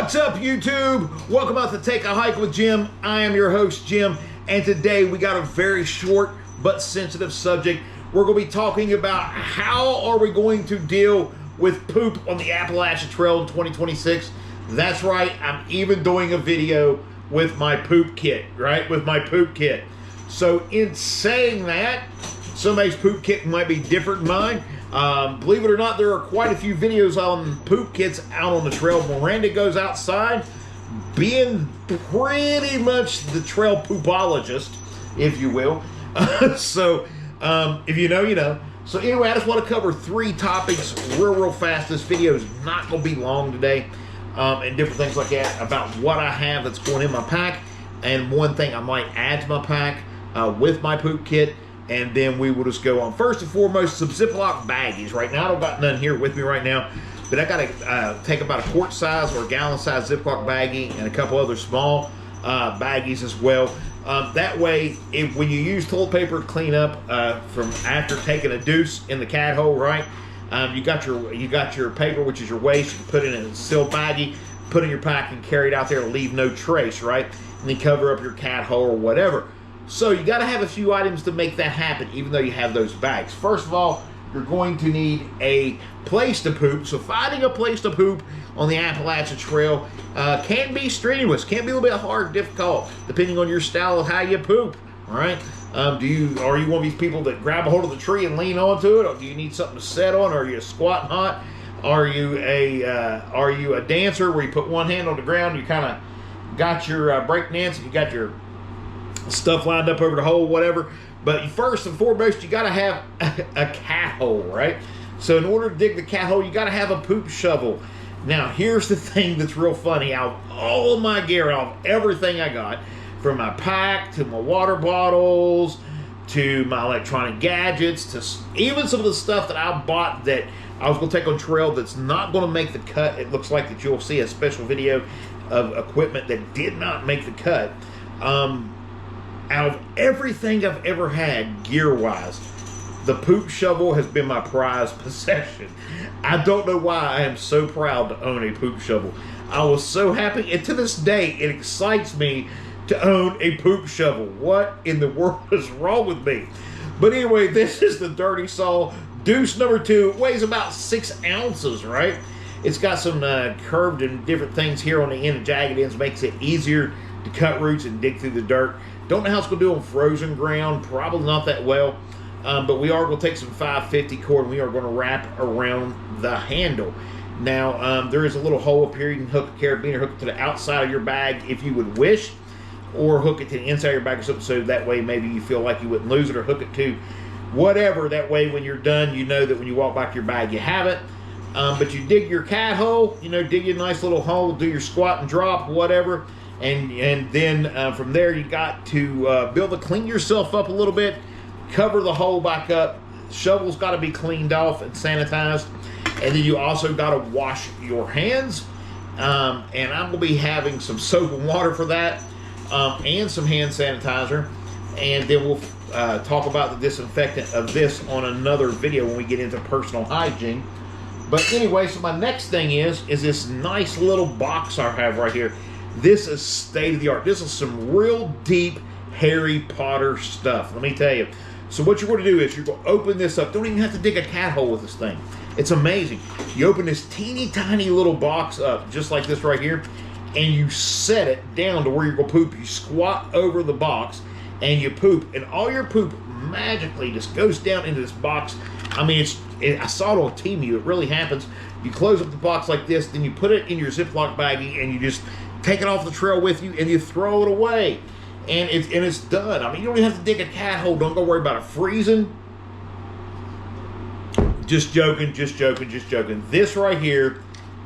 What's up, YouTube? Welcome out to Take a Hike with Jim. I am your host, Jim, and today we got a very short but sensitive subject. We're going to be talking about how are we going to deal with poop on the Appalachian Trail in 2026. That's right, I'm even doing a video with my poop kit, right? With my poop kit. So in saying that, somebody's poop kit might be different than mine. Believe it or not, there are quite a few videos on poop kits out on the trail. Miranda goes outside being pretty much the trail poopologist, if you will. So if you know, you know. So anyway, I just want to cover three topics real fast. This video is not going to be long today, and different things like that about what I have that's going in my pack, and one thing I might add to my pack with my poop kit. And then we will just go on. First and foremost, some Ziploc baggies. Right now, I don't got none here with me right now, but I got to take about a quart size or a gallon size Ziploc baggie and a couple other small baggies as well. That way, when you use toilet paper to clean up from after taking a deuce in the cat hole, right? You got your paper, which is your waste. You can put it in a sealed baggie, put it in your pack, and carry it out there to leave no trace, right? And then cover up your cat hole or whatever. So you got to have a few items to make that happen, even though you have those bags. First of all, you're going to need a place to poop. So finding a place to poop on the Appalachian Trail can be strenuous, can be a little bit hard, difficult, depending on your style of how you poop. All right? Are you one of these people that grab a hold of the tree and lean onto it, or do you need something to sit on? Or are you squatting hot? Are you a dancer where you put one hand on the ground, you kind of got your break dance, and you got your stuff lined up over the hole, whatever. But first and foremost, you got to have a cat hole, right? So in order to dig the cat hole, you got to have a poop shovel. Now, here's the thing that's real funny. Out of all of my gear, out of everything I got, from my pack to my water bottles to my electronic gadgets to even some of the stuff that I bought that I was going to take on trail that's not going to make the cut. It looks like that you'll see a special video of equipment that did not make the cut. Out of everything I've ever had gear-wise, the poop shovel has been my prized possession. I don't know why I am so proud to own a poop shovel. I was so happy, and to this day, it excites me to own a poop shovel. What in the world is wrong with me? But anyway, this is the Dirty Saw Deuce number 2. It weighs about 6 ounces, right? It's got some curved and different things here on the end, and jagged ends, makes it easier to cut roots and dig through the dirt. Don't know how it's going to do on frozen ground, probably not that well, but we are going to take some 550 cord and we are going to wrap around the handle. Now, there is a little hole up here. You can hook a carabiner, hook it to the outside of your bag if you would wish, or hook it to the inside of your bag or something, so that way maybe you feel like you wouldn't lose it, or hook it to whatever. That way when you're done, you know that when you walk back to your bag, you have it. But you dig your cat hole, you know, dig your nice little hole, do your squat and drop, whatever. And then from there, you got to be able to clean yourself up a little bit, cover the hole back up. The shovel's got to be cleaned off and sanitized. And then you also got to wash your hands. And I'm going to be having some soap and water for that, and some hand sanitizer. And then we'll talk about the disinfectant of this on another video when we get into personal hygiene. But anyway, so my next thing is this nice little box I have right here. This is state-of-the-art. This is some real deep Harry Potter stuff, let me tell you. So what you're going to do is you're going to open this up. Don't even have to dig a cat hole with this thing. It's amazing. You open this teeny tiny little box up, just like this right here, and you set it down to where you're going to poop. You squat over the box, and you poop, and all your poop magically just goes down into this box. I mean, I saw it on TV. It really happens. You close up the box like this, then you put it in your Ziploc baggie, and you just take it off the trail with you, and you throw it away, and it's done. I mean, you don't even have to dig a cat hole. Don't go worry about it freezing. Just joking, just joking, just joking. This right here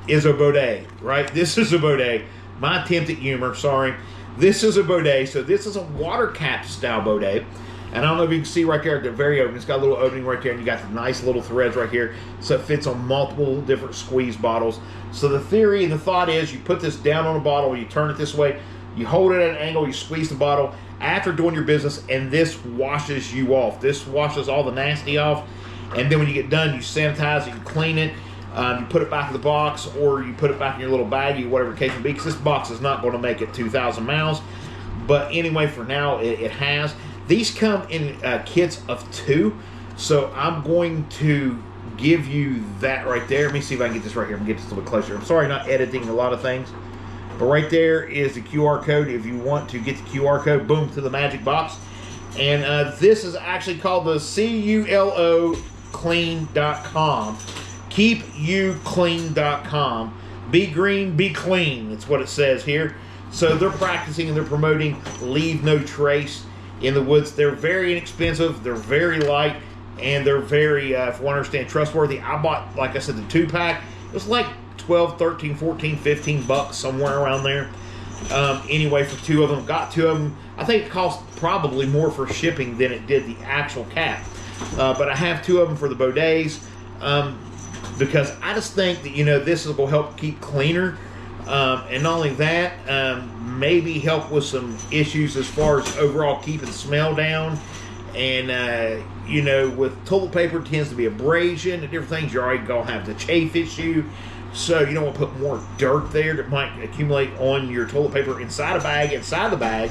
is a bidet, right? This is a bidet. My attempt at humor, sorry. This is a bidet. So this is a water cap style bidet. And I don't know if you can see right there at the very opening, it's got a little opening right there, and you got the nice little threads right here, so it fits on multiple different squeeze bottles. So the theory and the thought is you put this down on a bottle, you turn it this way, you hold it at an angle, you squeeze the bottle after doing your business, and this washes you off. This washes all the nasty off, and then when you get done, you sanitize it, you clean it. You put it back in the box, or you put it back in your little baggie, whatever the case may be, because this box is not going to make it 2,000 miles. But anyway, for now, it has. These come in kits of 2, so I'm going to give you that right there. Let me see if I can get this right here. I'm going to get this a little bit closer. I'm sorry, not editing a lot of things. But right there is the QR code. If you want to get the QR code, boom, to the magic box. And this is actually called the CULOclean.com. KeepYouClean.com. Be green, be clean. That's what it says here. So they're practicing and they're promoting leave no trace in the woods. They're very inexpensive. They're very light. And they're very, if you want to understand, trustworthy. I bought, like I said, the 2-pack. It was like 12, 13, 14, 15 bucks, somewhere around there. Anyway, for 2 of them, got 2 of them. I think it cost probably more for shipping than it did the actual cap. But I have 2 of them for the bidets, because I just think that, you know, this will help keep cleaner. And not only that, maybe help with some issues as far as overall keeping smell down. And, you know, with toilet paper, it tends to be abrasion and different things. You're already going to have the chafe issue. So you don't want to put more dirt there that might accumulate on your toilet paper inside the bag.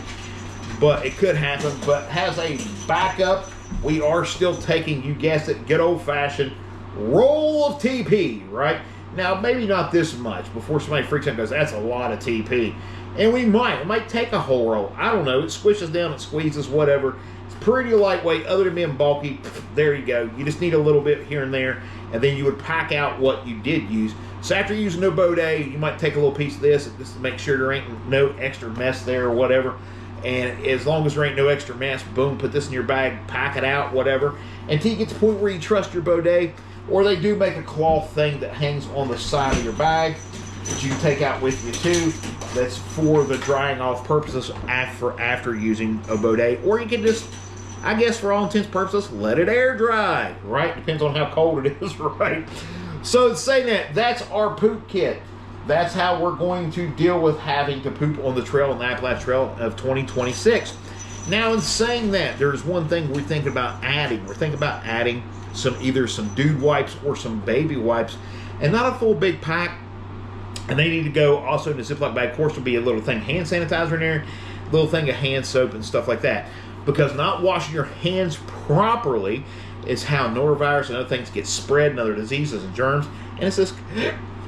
But it could happen. But as a backup, we are still taking, you guessed it, good old-fashioned roll of TP, right? Now, maybe not this much before somebody freaks out and goes, that's a lot of TP. And we might take a whole roll. I don't know. It squishes down, it squeezes, whatever. It's pretty lightweight. Other than being bulky, there you go. You just need a little bit here and there, and then you would pack out what you did use. So after using no bidet, you might take a little piece of this just to make sure there ain't no extra mess there or whatever. And as long as there ain't no extra mess, boom, put this in your bag, pack it out, whatever. Until you get to the point where you trust your bidet. Or they do make a cloth thing that hangs on the side of your bag that you can take out with you too. That's for the drying off purposes after using a bidet. Or you can just, I guess for all intents and purposes, let it air dry, right? Depends on how cold it is, right? So saying that, that's our poop kit. That's how we're going to deal with having to poop on the trail, on the Appalachian Trail of 2026. Now, in saying that, there's one thing we're thinking about adding. We're thinking about adding either some dude wipes or some baby wipes, and not a full big pack. And they need to go also in the Ziploc bag. Of course, there'll be a little thing of hand sanitizer in there, a little thing of hand soap and stuff like that. Because not washing your hands properly is how norovirus and other things get spread, and other diseases and germs. And it's just,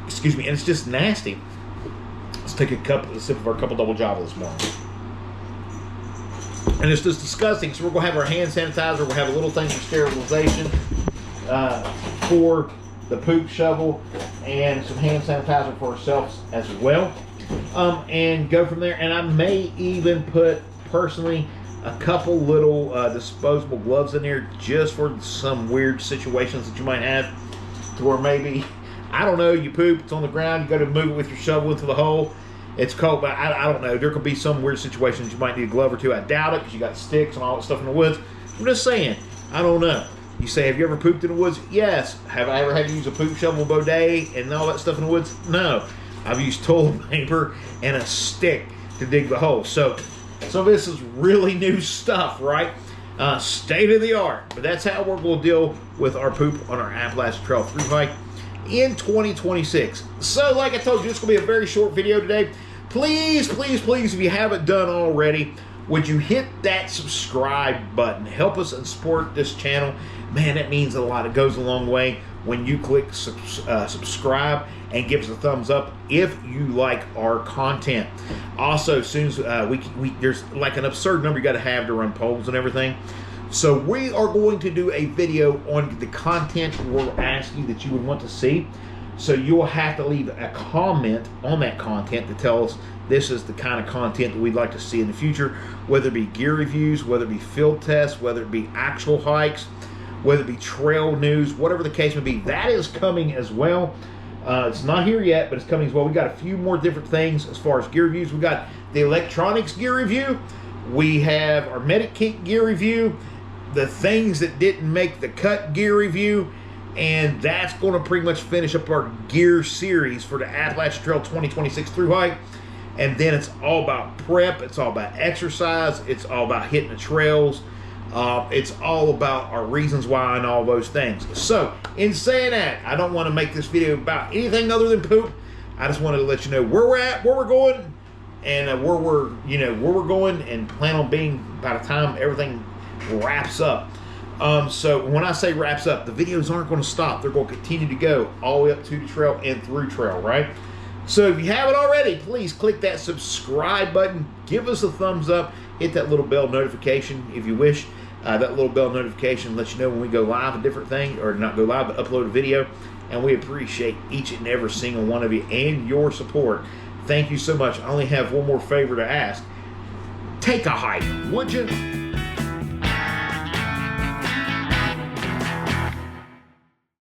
excuse me, and it's just nasty. Let's take a sip of our couple double java this morning. And it's just disgusting. So we're going to have our hand sanitizer. We'll have a little thing for sterilization for the poop shovel, and some hand sanitizer for ourselves as well. And go from there. And I may even put, personally, a couple little disposable gloves in there just for some weird situations that you might have, to where maybe, I don't know, you poop, it's on the ground, you go to move it with your shovel into the hole. It's cold, but I don't know. There could be some weird situations you might need a glove or two. I doubt it, because you got sticks and all that stuff in the woods. I'm just saying. I don't know. You say, have you ever pooped in the woods? Yes. Have I ever had to use a poop shovel, bidet, and all that stuff in the woods? No. I've used toilet paper and a stick to dig the hole. So this is really new stuff, right? State of the art. But that's how we're going to deal with our poop on our Appalachian Trail Thru Hike in 2026. So, like I told you, it's going to be a very short video today. Please, please, please, if you haven't done already, would you hit that subscribe button? Help us and support this channel. Man, that means a lot. It goes a long way when you click subscribe and give us a thumbs up if you like our content. Also, as soon as there's like an absurd number you got to have to run polls and everything. So we are going to do a video on the content we'll ask you that you would want to see. So you'll have to leave a comment on that content to tell us this is the kind of content that we'd like to see in the future, whether it be gear reviews, whether it be field tests, whether it be actual hikes, whether it be trail news, whatever the case may be. That is coming as well. It's not here yet, but it's coming as well. We got a few more different things as far as gear reviews. We got the electronics gear review. We have our medic kit gear review, the things that didn't make the cut gear review, and that's going to pretty much finish up our gear series for the Appalachian Trail 2026 Thru Hike. And then it's all about prep, it's all about exercise, it's all about hitting the trails, It's all about our reasons why and all those things. So, in saying that, I don't want to make this video about anything other than poop. I just wanted to let you know where we're at, where we're going, and where we're going, and plan on being by the time everything wraps up. So when I say wraps up, the videos aren't going to stop. They're going to continue to go all the way up to the trail and through trail, right? So if you haven't already, please click that subscribe button. Give us a thumbs up. Hit that little bell notification if you wish. That little bell notification lets you know when we go live a different thing, or not go live, but upload a video. And we appreciate each and every single one of you and your support. Thank you so much. I only have one more favor to ask. Take a hike, would you?